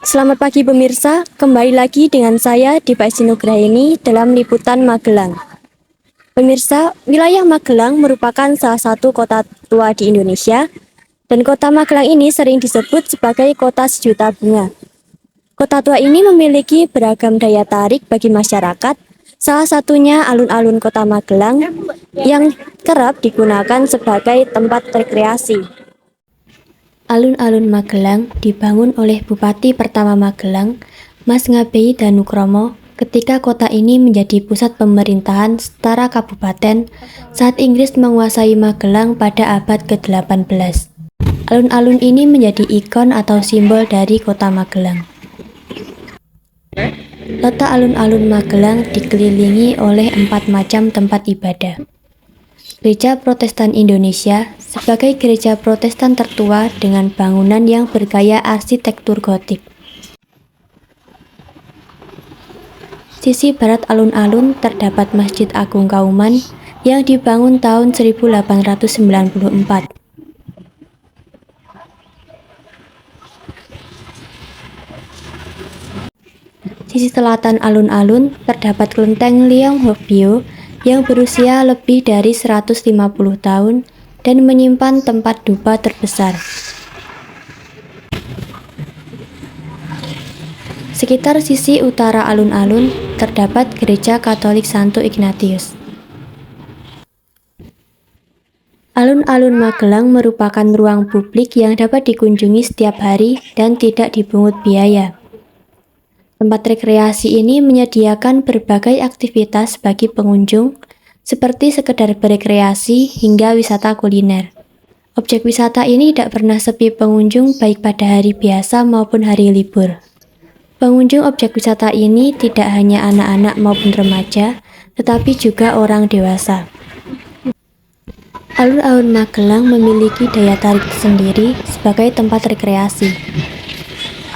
Selamat pagi pemirsa, kembali lagi dengan saya Dipa Nugraini dalam Liputan Magelang. Pemirsa, wilayah Magelang merupakan salah satu kota tua di Indonesia, dan kota Magelang ini sering disebut sebagai kota sejuta bunga. Kota tua ini memiliki beragam daya tarik bagi masyarakat, salah satunya alun-alun kota Magelang yang kerap digunakan sebagai tempat rekreasi. Alun-alun Magelang dibangun oleh Bupati pertama Magelang, Mas Ngabei Danukromo, ketika kota ini menjadi pusat pemerintahan setara kabupaten saat Inggris menguasai Magelang pada abad ke-18. Alun-alun ini menjadi ikon atau simbol dari kota Magelang. Letak alun-alun Magelang dikelilingi oleh 4 macam tempat ibadah. Gereja Protestan Indonesia sebagai gereja Protestan tertua dengan bangunan yang bergaya arsitektur gotik. Sisi barat alun-alun terdapat Masjid Agung Kauman yang dibangun tahun 1894. Sisi selatan alun-alun terdapat Kelenteng Leong Hokbyo yang berusia lebih dari 150 tahun dan menyimpan tempat dupa terbesar. Sekitar sisi utara alun-alun terdapat Gereja Katolik Santo Ignatius. Alun-alun Magelang merupakan ruang publik yang dapat dikunjungi setiap hari dan tidak dipungut biaya. Tempat rekreasi ini menyediakan berbagai aktivitas bagi pengunjung, seperti sekedar berekreasi hingga wisata kuliner. Objek wisata ini tidak pernah sepi pengunjung baik pada hari biasa maupun hari libur. Pengunjung objek wisata ini tidak hanya anak-anak maupun remaja, tetapi juga orang dewasa. Alun-alun Magelang memiliki daya tarik tersendiri sebagai tempat rekreasi.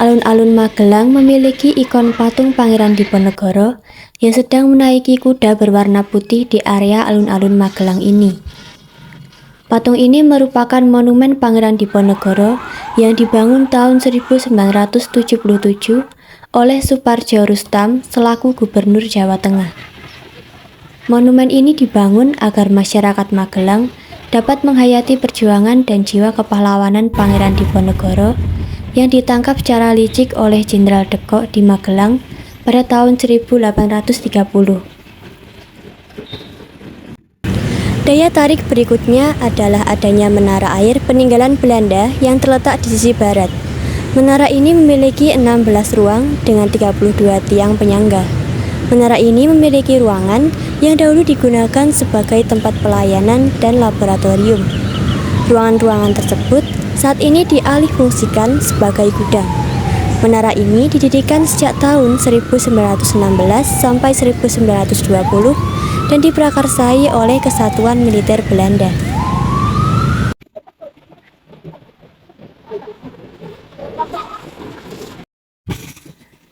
Alun-alun Magelang memiliki ikon patung Pangeran Diponegoro yang sedang menaiki kuda berwarna putih di area alun-alun Magelang ini. Patung ini merupakan monumen Pangeran Diponegoro yang dibangun tahun 1977 oleh Soepardjo Roestam selaku Gubernur Jawa Tengah. Monumen ini dibangun agar masyarakat Magelang dapat menghayati perjuangan dan jiwa kepahlawanan Pangeran Diponegoro yang ditangkap secara licik oleh Jenderal de Kock di Magelang pada tahun 1830. Daya tarik berikutnya adalah adanya menara air peninggalan Belanda yang terletak di sisi barat. Menara ini memiliki 16 ruang dengan 32 tiang penyangga. Menara ini memiliki ruangan yang dahulu digunakan sebagai tempat pelayanan dan laboratorium. Ruangan-ruangan tersebut saat ini dialihfungsikan sebagai gudang. Menara ini didirikan sejak tahun 1916 sampai 1920 dan diprakarsai oleh Kesatuan Militer Belanda.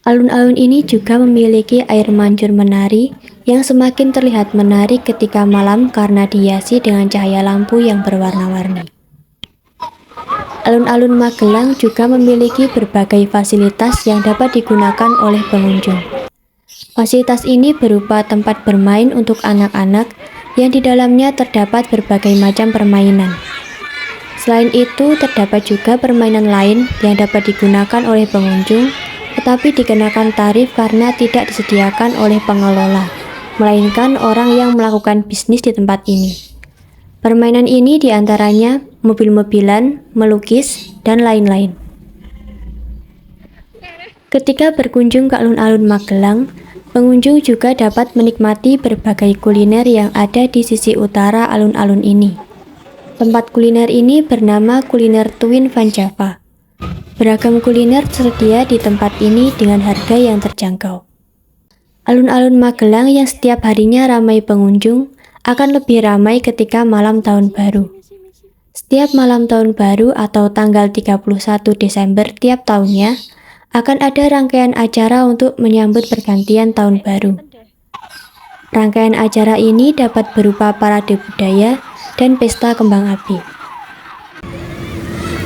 Alun-alun ini juga memiliki air mancur menari yang semakin terlihat menarik ketika malam karena dihiasi dengan cahaya lampu yang berwarna-warni. Alun-alun Magelang juga memiliki berbagai fasilitas yang dapat digunakan oleh pengunjung. Fasilitas ini berupa tempat bermain untuk anak-anak yang di dalamnya terdapat berbagai macam permainan. Selain itu, terdapat juga permainan lain yang dapat digunakan oleh pengunjung, tetapi dikenakan tarif karena tidak disediakan oleh pengelola, melainkan orang yang melakukan bisnis di tempat ini. Permainan ini diantaranya mobil-mobilan, melukis, dan lain-lain. Ketika berkunjung ke alun-alun Magelang, pengunjung juga dapat menikmati berbagai kuliner yang ada di sisi utara alun-alun ini. Tempat kuliner ini bernama Kuliner Twin Van Java. Beragam kuliner tersedia di tempat ini dengan harga yang terjangkau. Alun-alun Magelang yang setiap harinya ramai pengunjung akan lebih ramai ketika malam tahun baru. Setiap malam tahun baru atau tanggal 31 Desember tiap tahunnya akan ada rangkaian acara untuk menyambut pergantian tahun baru. Rangkaian acara ini dapat berupa parade budaya dan pesta kembang api.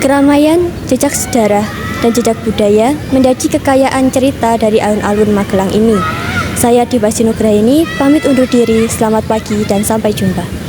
Keramaian, jejak sejarah, dan jejak budaya menjadi kekayaan cerita dari alun-alun Magelang ini. Saya Dipa Sinugraini, pamit undur diri, selamat pagi dan sampai jumpa.